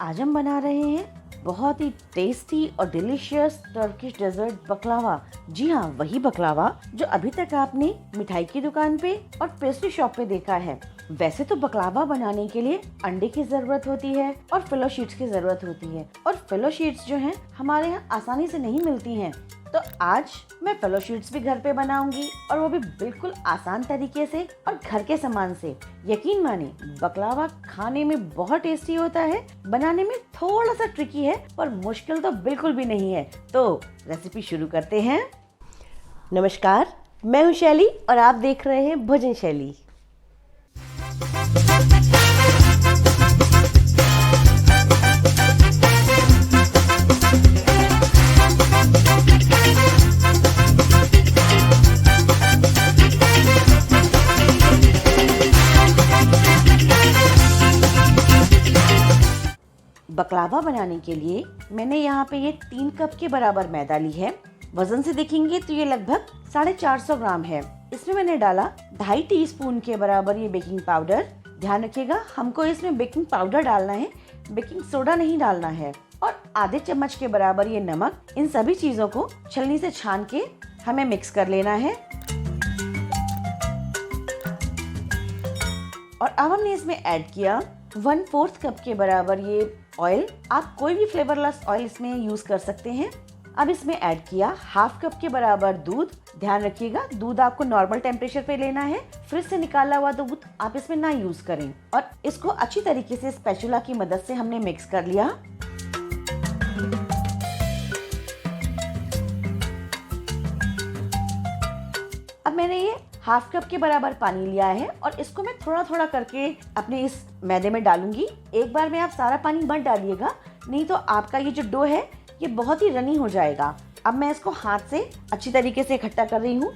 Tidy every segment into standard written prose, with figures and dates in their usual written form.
आज हम बना रहे हैं बहुत ही टेस्टी और डिलीशियस टर्किश डेजर्ट बकलावा। जी हाँ, वही बकलावा जो अभी तक आपने मिठाई की दुकान पे और पेस्ट्री शॉप पे देखा है। वैसे तो बकलावा बनाने के लिए अंडे की जरूरत होती है और फिलो शीट्स की जरूरत होती है, और फिलो शीट्स जो हैं हमारे यहाँ आसानी से नहीं मिलती हैं। तो आज मैं फिलो शीट्स भी घर पे बनाऊंगी, और वो भी बिल्कुल आसान तरीके से और घर के सामान से। यकीन माने, बकलावा खाने में बहुत टेस्टी होता है, बनाने में थोड़ा सा ट्रिकी है, पर मुश्किल तो बिल्कुल भी नहीं है। तो रेसिपी शुरू करते हैं। नमस्कार, मैं हूँ शैली और आप देख रहे हैं भोजन शैली। बकलावा बनाने के लिए मैंने यहाँ पे ये 3 कप के बराबर मैदा ली है। वजन से देखेंगे तो ये लगभग 450 ग्राम है। इसमें मैंने डाला 2.5 टीस्पून के बराबर ये बेकिंग पाउडर। ध्यान रखिएगा, हमको इसमें बेकिंग पाउडर डालना है, बेकिंग सोडा नहीं डालना है। और आधे चम्मच के बराबर ये नमक। इन सभी चीजों को छलनी से छान के हमें मिक्स कर लेना है। और अब हमने इसमें ऐड किया 1/4 कप के बराबर ये ऑयल। आप कोई भी फ्लेवरलेस ऑयल इसमें यूज कर सकते हैं। अब इसमें ऐड किया 1/2 कप के बराबर दूध। ध्यान रखिएगा, दूध आपको नॉर्मल टेम्परेचर पे लेना है। फ्रिज से निकाला हुआ दूध आप इसमें ना यूज करें। और इसको अच्छी तरीके से स्पैचुला की मदद से हमने मिक्स कर लिया। अब मैंने ये 1/2 कप के बराबर पानी लिया है, और इसको मैं थोड़ा थोड़ा करके अपने इस मैदे में डालूंगी। एक बार में आप सारा पानी मत डालिएगा, नहीं तो आपका ये जो डो है ये बहुत ही रनी हो जाएगा। अब मैं इसको हाथ से अच्छी तरीके से इकट्ठा कर रही हूँ।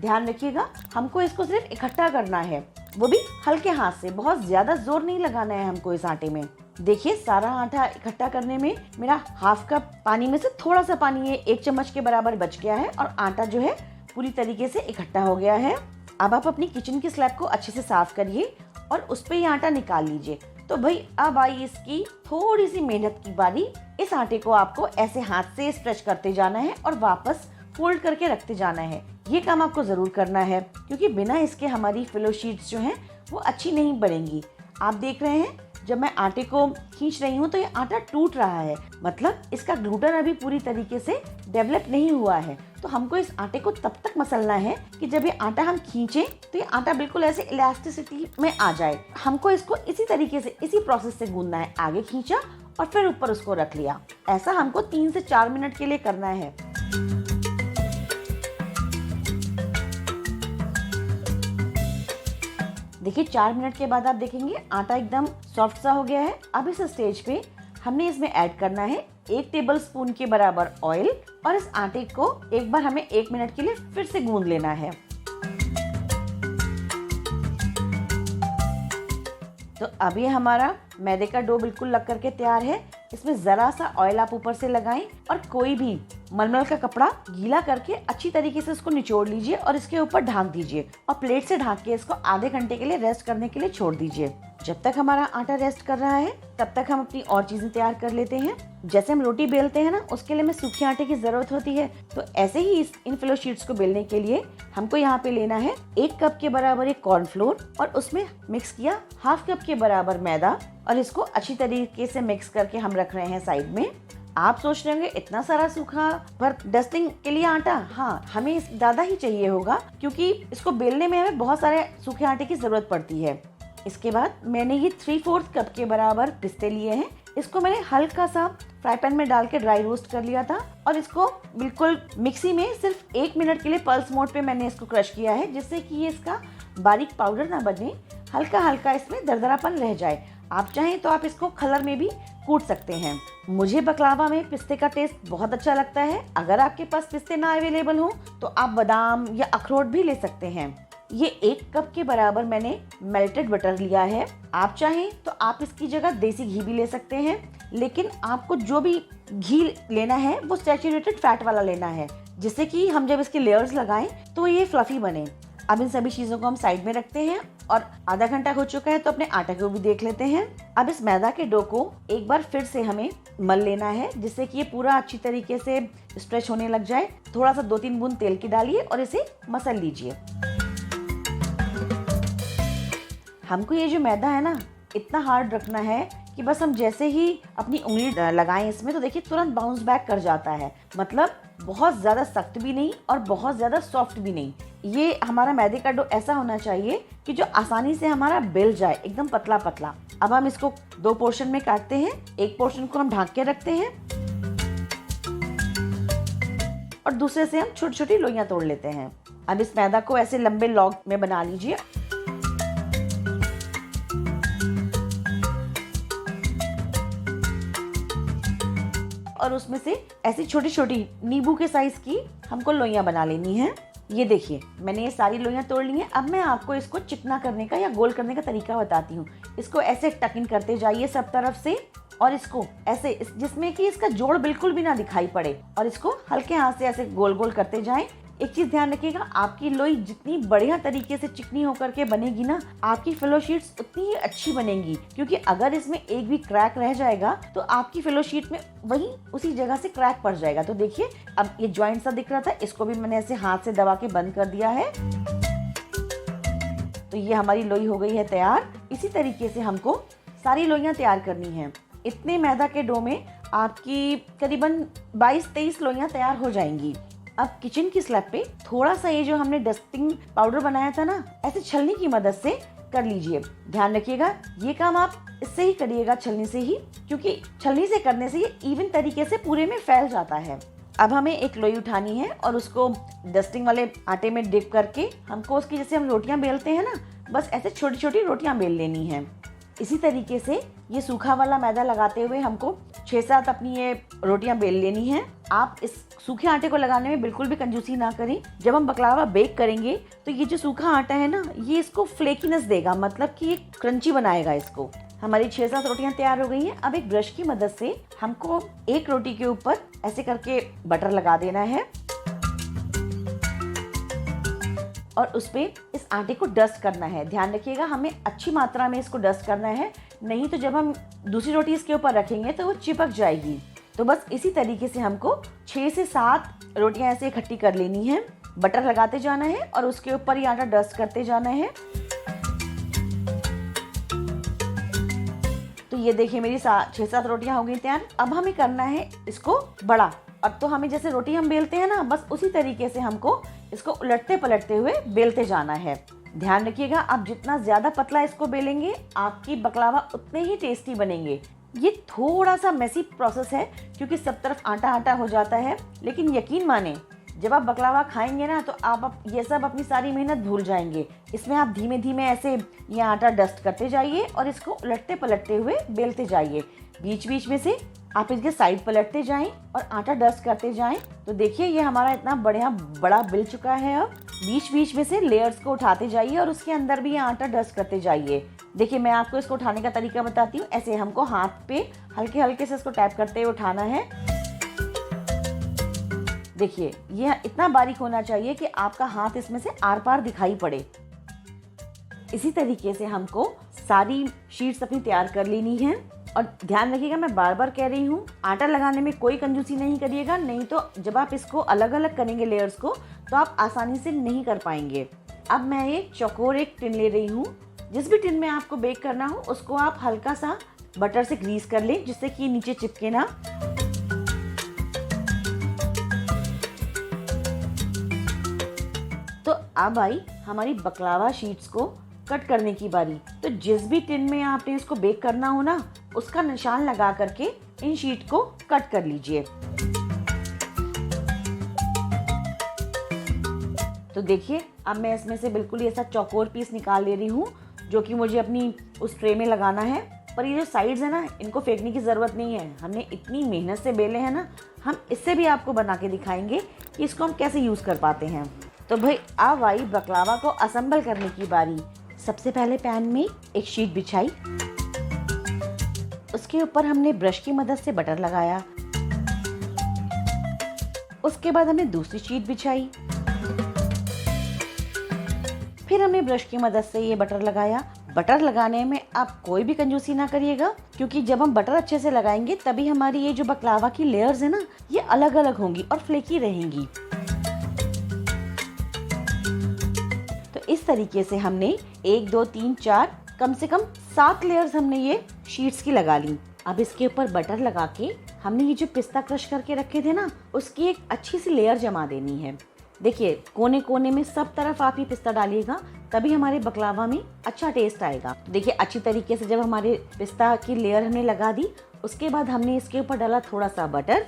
ध्यान रखिएगा, हमको इसको सिर्फ इकट्ठा करना है, वो भी हल्के हाथ से। बहुत ज्यादा जोर नहीं लगाना है हमको इस आटे में। देखिए, सारा आटा इकट्ठा करने में मेरा 1/2 कप पानी में से थोड़ा सा पानी, ये 1 चम्मच के बराबर बच गया है, और आटा जो है पूरी तरीके से इकट्ठा हो गया है। अब आप अपनी किचन की स्लैब को अच्छे से साफ करिए और उस पे ये आटा निकाल लीजिए। तो भाई, अब आई इसकी थोड़ी सी मेहनत की बारी। इस आटे को आपको ऐसे हाथ से स्ट्रेच करते जाना है और वापस फोल्ड करके रखते जाना है। ये काम आपको जरूर करना है, क्योंकि बिना इसके हमारी फिलो शीट्स जो हैं वो अच्छी नहीं बनेंगी। आप देख रहे हैं, जब मैं आटे को खींच रही हूँ तो ये आटा टूट रहा है, मतलब इसका ग्लूटन अभी पूरी तरीके से डेवलप नहीं हुआ है। तो हमको इस आटे को तब तक मसलना है कि जब ये आटा हम खींचें तो ये आटा बिल्कुल ऐसे इलास्टिसिटी में आ जाए। हमको इसको इसी तरीके से, इसी प्रोसेस से गूंदना है। आगे खींचा और फिर ऊपर उसको रख लिया। ऐसा हमको 3 से 4 मिनट के लिए करना है। देखिए, 4 मिनट के बाद आप देखेंगे आटा एकदम सॉफ्ट सा हो गया है। अब इस स्टेज पे हमने इसमें ऐड करना है 1 टेबलस्पून के बराबर ऑयल, और इस आटे को एक बार हमें 1 मिनट के लिए फिर से गूंद लेना है। तो अभी हमारा मैदे का डो बिल्कुल लग करके तैयार है। इसमें जरा सा ऑयल आप ऊपर से लगाएं, और कोई भी मलमल का कपड़ा गीला करके अच्छी तरीके से इसको निचोड़ लीजिए और इसके ऊपर ढांक दीजिए, और प्लेट से ढांक के इसको आधे घंटे के लिए रेस्ट करने के लिए छोड़ दीजिए। जब तक हमारा आटा रेस्ट कर रहा है, तब तक हम अपनी और चीजें तैयार कर लेते हैं। जैसे हम रोटी बेलते हैं ना, उसके लिए हमें सूखे आटे की जरूरत होती है। तो ऐसे ही इन फिलो शीट्स को बेलने के लिए हमको यहाँ पे लेना है 1 कप के बराबर एक कॉर्नफ्लोर, और उसमें मिक्स किया 1/2 कप के बराबर मैदा, और इसको अच्छी तरीके से मिक्स करके हम रख रहे हैं साइड में। आप सोच रहे होंगे, इतना सारा सूखा पर डस्टिंग के लिए आटा? हाँ, हमें ज्यादा ही चाहिए होगा, क्योंकि इसको बेलने में हमें बहुत सारे सूखे आटे की जरूरत पड़ती है। इसके बाद मैंने ये 3/4 कप के बराबर पिस्ते लिए हैं। इसको मैंने हल्का सा फ्राई पैन में डाल के ड्राई रोस्ट कर लिया था, और इसको बिल्कुल मिक्सी में सिर्फ 1 मिनट के लिए पल्स मोड पे मैंने इसको क्रश किया है, जिससे कि ये इसका बारीक पाउडर ना बने, हल्का हल्का इसमें दरदरापन रह जाए। आप चाहें तो आप इसको खलर में भी कूट सकते हैं। मुझे बकलावा में पिस्ते का टेस्ट बहुत अच्छा लगता है। अगर आपके पास पिस्ते ना अवेलेबल हो तो आप बादाम या अखरोट भी ले सकते हैं। ये 1 कप के बराबर मैंने मेल्टेड बटर लिया है। आप चाहें तो आप इसकी जगह देसी घी भी ले सकते हैं, लेकिन आपको जो भी घी लेना है वो सैचुरेटेड फैट वाला लेना है, जिससे कि हम जब इसके लेयर्स लगाएं तो ये फ्लफी बने। अब इन सभी चीजों को हम साइड में रखते हैं और आधा घंटा हो चुका है तो अपने आटे को भी देख लेते हैं। अब इस मैदा के डो को एक बार फिर से हमें मल लेना है, जिससे कि ये पूरा अच्छी तरीके से स्ट्रेच होने लग जाए। थोड़ा सा 2-3 बूंद तेल की डालिए और इसे मसल लीजिए। हमको ये जो मैदा है ना, इतना हार्ड रखना है कि बस हम जैसे ही अपनी उंगली लगाएं इसमें तो देखिए तुरंत बाउंस बैक कर जाता है। मतलब बहुत ज़्यादा सख्त भी नहीं और बहुत ज़्यादा सॉफ्ट भी नहीं। ये हमारा मैदे का डो ऐसा होना चाहिए कि जो आसानी से हमारा बेल जाए, एकदम पतला पतला। अब हम इसको 2 पोर्शन में काटते हैं। एक पोर्शन को हम ढक के रखते हैं और दूसरे से हम छोटी छोटी लोइयां तोड़ लेते हैं। अब इस मैदा को ऐसे लंबे लॉग में बना लीजिए। और उसमें से ऐसी छोटी छोटी नींबू के साइज की हमको लोइयां बना लेनी है। ये देखिए मैंने ये सारी लोइयां तोड़ ली हैं। अब मैं आपको इसको चिकना करने का या गोल करने का तरीका बताती हूँ। इसको ऐसे टक इन करते जाइए सब तरफ से और इसको ऐसे जिसमें कि इसका जोड़ बिल्कुल भी ना दिखाई पड़े और इसको हल्के हाथ से ऐसे गोल गोल करते जाएं। एक चीज ध्यान रखिएगा, आपकी लोई जितनी बढ़िया तरीके से चिकनी होकर के बनेगी ना, आपकी फिलो शीट्स उतनी ही अच्छी बनेंगी। क्योंकि अगर इसमें एक भी क्रैक रह जाएगा तो आपकी फिलो शीट में वही उसी जगह से क्रैक पड़ जाएगा। तो देखिए अब ये ज्वाइंट सा दिख रहा था, इसको भी मैंने ऐसे हाथ से दबा के बंद कर दिया है। तो ये हमारी लोई हो गई है तैयार। इसी तरीके से हमको सारी लोइयां तैयार करनी है। इतने मैदा के डो में आपकी करीबन 22-23 लोइयां तैयार हो जाएंगी। अब किचन की स्लैब पे थोड़ा सा ये जो हमने डस्टिंग पाउडर बनाया था ना, ऐसे छलनी की मदद से कर लीजिए। ध्यान रखिएगा ये काम आप इससे ही करिएगा, छलनी से ही, क्योंकि छलनी से करने से ये इवन तरीके से पूरे में फैल जाता है। अब हमें एक लोई उठानी है और उसको डस्टिंग वाले आटे में डिप करके हमको उसकी जैसे हम रोटियां बेलते हैं ना, बस ऐसे छोटी छोटी रोटियां बेल लेनी है। इसी तरीके से ये सूखा वाला मैदा लगाते हुए हमको 6-7 अपनी ये रोटियां बेल लेनी है। आप इस सूखे आटे को लगाने में बिल्कुल भी कंजूसी ना करें। जब हम बकलावा बेक करेंगे तो ये जो सूखा आटा है ना, ये इसको फ्लेकीनेस देगा, मतलब कि ये क्रंची बनाएगा इसको। हमारी 6-7 रोटियां तैयार हो गई हैं। अब एक ब्रश की मदद से हमको एक रोटी के ऊपर ऐसे करके बटर लगा देना है और उस पे इस आटे को डस्ट करना है। ध्यान रखिएगा हमें अच्छी मात्रा में इसको डस्ट करना है, नहीं तो जब हम दूसरी रोटी इसके ऊपर रखेंगे तो वो चिपक जाएगी। तो बस इसी तरीके से हमको 6 से 7 रोटियां ऐसे इकट्ठी कर लेनी है। बटर लगाते जाना है और उसके ऊपर ये आटा डस्ट करते जाना है। तो ये देखिए मेरी 6-7 रोटियां हो गई तैयार। अब हमें करना है इसको बड़ा। अब तो हमें जैसे रोटी हम बेलते हैं ना, बस उसी तरीके से हमको इसको उलटते पलटते हुए बेलते जाना है। ध्यान रखिएगा आप जितना ज्यादा पतला इसको बेलेंगे आपकी बकलावा उतने ही टेस्टी बनेंगे। ये थोड़ा सा मेसी प्रोसेस है क्योंकि सब तरफ आटा आटा हो जाता है, लेकिन यकीन माने जब आप बकलावा खाएंगे ना तो आप ये सब अपनी सारी मेहनत भूल जाएंगे। इसमें आप धीमे धीमे ऐसे ये आटा डस्ट करते जाइए और इसको उलटते पलटते हुए बेलते जाइए। बीच बीच में से आप इसके साइड पलटते जाएं और आटा डस्ट करते जाएं। तो देखिए ये हमारा इतना बढ़िया बड़ा बिल चुका है। अब बीच बीच में से लेयर्स को उठाते जाइए और उसके अंदर भी ये आटा डस्ट करते जाइए। देखिए मैं आपको इसको उठाने का तरीका बताती हूँ। ऐसे हमको हाथ पे हल्के हल्के से इसको टैप करते हुए उठाना है। देखिए ये इतना बारीक होना चाहिए कि आपका हाथ इसमें से आर पार दिखाई पड़े। इसी तरीके से हमको सारी शीट्स अपनी तैयार कर लेनी है। और ध्यान रखिएगा मैं बार बार कह रही हूँ, आटा लगाने में कोई कंजूसी नहीं करिएगा, नहीं तो जब आप इसको अलग अलग करेंगे लेयर्स को तो आप आसानी से नहीं कर पाएंगे। अब मैं एक चौकोर एक टिन ले रही हूँ। जिस भी टिन में आपको बेक करना हो उसको आप हल्का सा बटर से ग्रीस कर लें जिससे कि नीचे चिपके ना। तो अब आई हमारी बकलावा शीट्स को कट करने की बारी। तो जिस भी टिन में आपने इसको बेक करना हो ना, उसका निशान लगा करके इन शीट को कट कर लीजिए। तो देखिए अब मैं इसमें से बिल्कुल ऐसा चौकोर पीस निकाल ले रही हूँ जो कि मुझे अपनी उस ट्रे में लगाना है। पर ये जो साइड्स है ना, इनको फेंकने की ज़रूरत नहीं है। हमने इतनी मेहनत से बेले हैं ना, हम इससे भी आपको बना के दिखाएंगे कि इसको हम कैसे यूज़ कर पाते हैं। तो भाई अब आई बकलावा को असेंबल करने की बारी। सबसे पहले पैन में एक शीट बिछाई, उसके ऊपर हमने ब्रश की मदद से बटर लगाया। उसके बाद हमने दूसरी शीट बिछाई, फिर हमने ब्रश की मदद से ये बटर लगाया। बटर लगाने में आप कोई भी कंजूसी ना करिएगा, क्योंकि जब हम बटर अच्छे से लगाएंगे तभी हमारी ये जो बकलावा की लेयर्स है ना, ये अलग अलग होंगी और फ्लेकी रहेंगी। तो इस तरीके से हमने 1 2 3 4 कम से कम 7 लेयर्स हमने ये शीट्स की लगा ली। अब इसके ऊपर बटर लगा के हमने ये जो पिस्ता क्रश करके रखे थे ना, उसकी एक अच्छी सी लेयर जमा देनी है। देखिए कोने कोने में सब तरफ आप ये पिस्ता डालिएगा, तभी हमारे बकलावा में अच्छा टेस्ट आएगा। देखिए अच्छी तरीके से जब हमारे पिस्ता की लेयर हमने लगा दी, उसके बाद हमने इसके ऊपर डाला थोड़ा सा बटर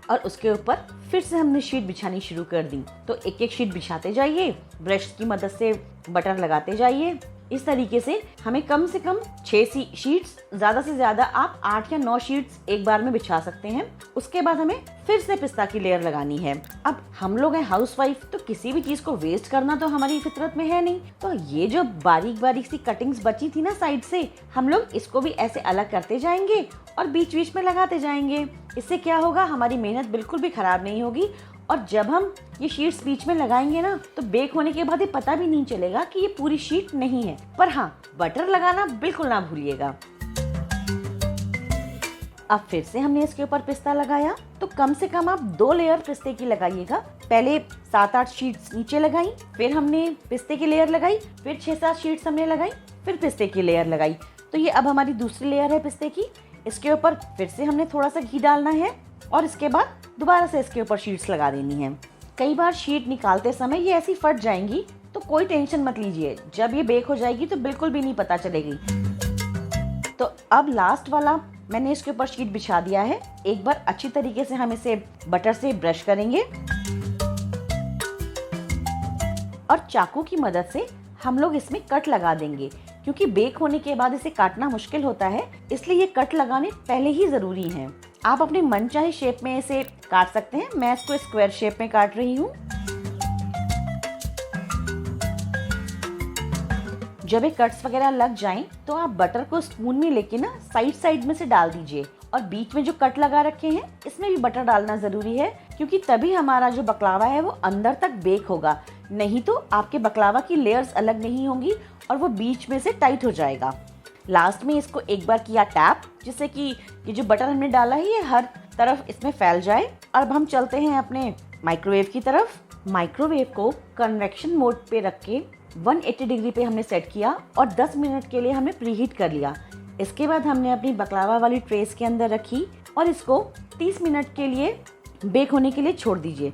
और उसके ऊपर फिर से हमने शीट बिछानी शुरू कर दी। तो एक एक शीट बिछाते जाइए, ब्रश की मदद से बटर लगाते जाइए। इस तरीके से हमें कम से कम 6 शीट्स, ज़्यादा से ज़्यादा आप 8 या 9 शीट्स एक बार में बिछा सकते हैं। उसके बाद हमें फिर से पिस्ता की लेयर लगानी है। अब हम लोग हैं हाउसवाइफ, तो किसी भी चीज़ को वेस्ट करना तो हमारी फितरत में है नहीं। तो ये जो बारीक बारीक सी कटिंग्स बची थी ना साइड से, हम लोग इसको भी ऐसे अलग करते जाएंगे और बीच बीच में लगाते जाएंगे। इससे क्या होगा, हमारी मेहनत बिल्कुल भी खराब नहीं होगी। और जब हम ये शीट्स बीच में लगाएंगे ना, तो बेक होने के बाद ये पता भी नहीं चलेगा कि ये पूरी शीट नहीं है। पर हाँ, बटर लगाना बिल्कुल ना भूलिएगा। अब फिर से हमने इसके ऊपर पिस्ता लगाया, तो कम से कम आप 2 लेयर पिस्ते की लगाइएगा। पहले 7-8 शीट्स नीचे लगाई, फिर हमने पिस्ते की लेयर लगाई, फिर 6-7 शीट्स हमने लगाई, फिर पिस्ते की लेयर लगाई। तो ये अब हमारी दूसरी लेयर है पिस्ते की। इसके ऊपर फिर से हमने थोड़ा सा घी डालना है और इसके बाद दोबारा से इसके ऊपर शीट्स लगा देनी है। कई बार शीट निकालते समय ये ऐसी फट जाएंगी, तो कोई टेंशन मत लीजिए, जब ये बेक हो जाएगी तो बिल्कुल भी नहीं पता चलेगी। तो अब लास्ट वाला मैंने इसके ऊपर शीट बिछा दिया है। एक बार अच्छी तरीके से हम इसे बटर से ब्रश करेंगे और चाकू की मदद से हम लोग इसमें कट लगा देंगे, क्योंकि बेक होने के बाद इसे काटना मुश्किल होता है, इसलिए ये कट लगाने पहले ही जरूरी हैं। आप अपने मनचाहे शेप में इसे काट सकते हैं। मैं इसको स्क्वायर शेप में काट रही हूँ। जब ये कट्स वगैरह लग जाएं, तो आप बटर को स्पून में लेके ना साइड में से डाल दीजिए और बीच में जो कट लगा रखे हैं इसमें भी बटर डालना जरूरी है, क्योंकि तभी हमारा जो बकलावा है वो अंदर तक बेक होगा। नहीं तो आपके बकलावा की लेयर्स अलग नहीं होंगी और वो बीच में से टाइट हो जाएगा। लास्ट में इसको एक बार किया टैप, जिससे कि ये जो बटर हमने डाला है ये हर तरफ इसमें फैल जाए। और अब हम चलते हैं अपने माइक्रोवेव की तरफ। माइक्रोवेव को कन्वेक्शन मोड पे रख के 180 डिग्री पे हमने सेट किया और 10 मिनट के लिए हमने प्रीहीट कर लिया। इसके बाद हमने अपनी बकलावा वाली ट्रेस के अंदर रखी और इसको 30 मिनट के लिए बेक होने के लिए छोड़ दीजिए।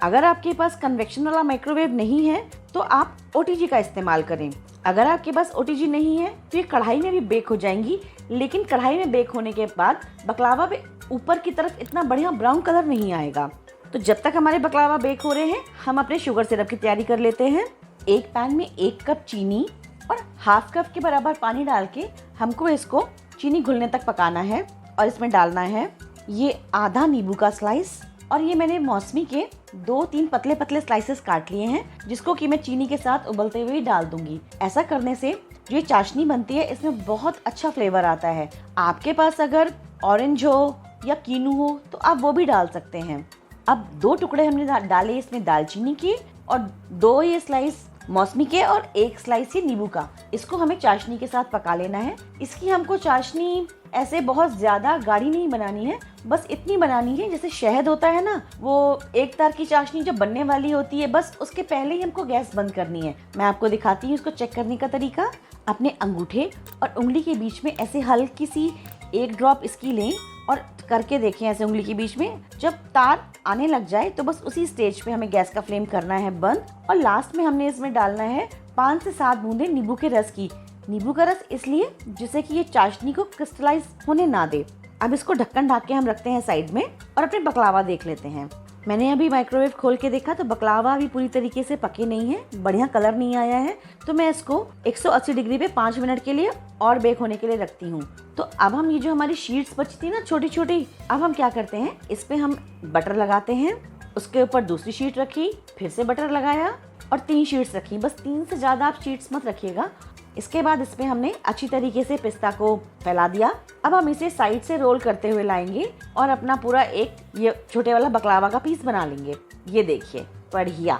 अगर आपके पास कन्वेक्शन वाला माइक्रोवेव नहीं है तो आप OTG का इस्तेमाल करें। अगर आपके पास OTG नहीं है तो ये कढ़ाई में भी बेक हो जाएंगी, लेकिन कढ़ाई में बेक होने के बाद बकलावा पे ऊपर की तरफ इतना बढ़िया ब्राउन कलर नहीं आएगा। तो जब तक हमारे बकलावा बेक हो रहे हैं, हम अपने शुगर सिरप की तैयारी कर लेते हैं। एक पैन में 1 कप चीनी और ½ कप के बराबर पानी डाल के हमको इसको चीनी घुलने तक पकाना है। और इसमें डालना है ये आधा नींबू का स्लाइस, और ये मैंने मौसमी के 2-3 पतले पतले स्लाइसेस काट लिए हैं, जिसको कि मैं चीनी के साथ उबलते हुए डाल दूंगी। ऐसा करने से जो ये चाशनी बनती है इसमें बहुत अच्छा फ्लेवर आता है। आपके पास अगर ऑरेंज हो या कीनू हो तो आप वो भी डाल सकते हैं। अब 2 टुकड़े हमने डाले इसमें दालचीनी के और 2 ये स्लाइस मौसमी के और 1 स्लाइस ये नींबू का। इसको हमें चाशनी के साथ पका लेना है। इसकी हमको चाशनी ऐसे बहुत ज्यादा गाढ़ी नहीं बनानी है, बस इतनी बनानी है जैसे शहद होता है ना, वो एक तार की चाशनी जब बनने वाली होती है, बस उसके पहले ही हमको गैस बंद करनी है। मैं आपको दिखाती हूँ इसको चेक करने का तरीका। अपने अंगूठे और उंगली के बीच में ऐसे हल्की सी 1 ड्रॉप इसकी लें और करके देखें ऐसे उंगली के बीच में। जब तार आने लग जाए तो बस उसी स्टेज पे हमें गैस का फ्लेम करना है बंद। और लास्ट में हमने इसमें डालना है 5 से 7 बूंदे नींबू के रस की। नींबू का रस इसलिए जिससे कि ये चाशनी को क्रिस्टलाइज होने ना दे। अब इसको ढक्कन ढक के हम रखते हैं साइड में और अपने बकलावा देख लेते हैं। मैंने अभी माइक्रोवेव खोल के देखा तो बकलावा अभी पूरी तरीके से पके नहीं है, बढ़िया कलर नहीं आया है। तो मैं इसको 180 डिग्री पे 5 मिनट के लिए और बेक होने के लिए रखती हूँ। तो अब हम ये जो हमारी शीट्स बची थी ना छोटी छोटी, अब हम क्या करते हैं, इस पे हम बटर लगाते हैं। उसके ऊपर दूसरी शीट रखी, फिर से बटर लगाया और 3 शीट्स रखी। बस 3 से ज्यादा आप शीट्स मत रखिएगा। इसके बाद इसमें हमने अच्छी तरीके से पिस्ता को फैला दिया। अब हम इसे साइड से रोल करते हुए लाएंगे और अपना पूरा एक ये छोटे वाला बकलावा का पीस बना लेंगे। ये देखिए बढ़िया।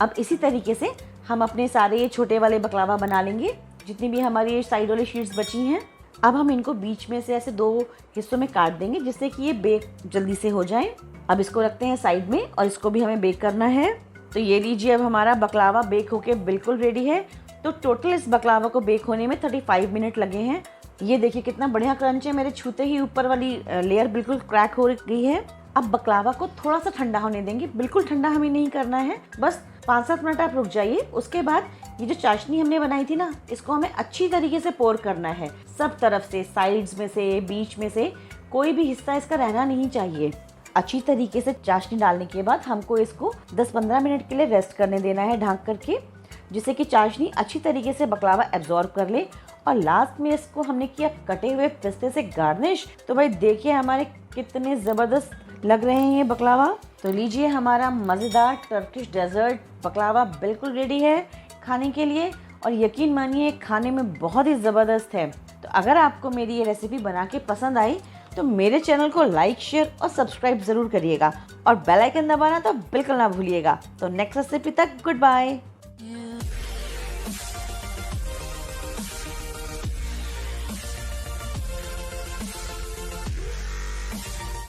अब इसी तरीके से हम अपने सारे ये छोटे वाले बकलावा बना लेंगे, जितनी भी हमारी ये साइड वाली शीट्स बची हैं। अब हम इनको बीच में से ऐसे 2 हिस्सों में काट देंगे, जिससे कि ये बेक जल्दी से हो जाए। अब इसको रखते हैं साइड में और इसको भी हमें बेक करना है। तो ये लीजिए, अब हमारा बकलावा बेक होके बिल्कुल रेडी है। तो टोटल इस बकलावा को बेक होने में 35 मिनट लगे हैं। ये देखिए कितना बढ़िया क्रंच है, मेरे छूते ही ऊपर वाली लेयर बिल्कुल क्रैक हो गई है। अब बकलावा को थोड़ा सा ठंडा होने देंगे, बिल्कुल ठंडा हमें नहीं करना है, बस 5-7 मिनट आप रुक जाइए। उसके बाद ये जो चाशनी हमने बनाई थी ना, इसको हमें अच्छी तरीके से पोर करना है, सब तरफ से, साइड्स में से, बीच में से, कोई भी हिस्सा इसका रहना नहीं चाहिए। अच्छी तरीके से चाशनी डालने के बाद हमको इसको 10-15 मिनट के लिए रेस्ट करने देना है ढक करके, जिससे कि चाशनी अच्छी तरीके से बकलावा एब्जॉर्ब कर ले। और लास्ट में इसको हमने किया कटे हुए पिस्ते से गार्निश। तो भाई देखिए हमारे कितने ज़बरदस्त लग रहे हैं ये बकलावा। तो लीजिए, हमारा मज़ेदार टर्किश डेजर्ट बकलावा बिल्कुल रेडी है खाने के लिए, और यकीन मानिए खाने में बहुत ही ज़बरदस्त है। तो अगर आपको मेरी ये रेसिपी बना के पसंद आई तो मेरे चैनल को लाइक, शेयर और सब्सक्राइब ज़रूर करिएगा, और बेल आइकन दबाना तो बिल्कुल ना भूलिएगा। तो नेक्स्ट रेसिपी तक गुड बाय।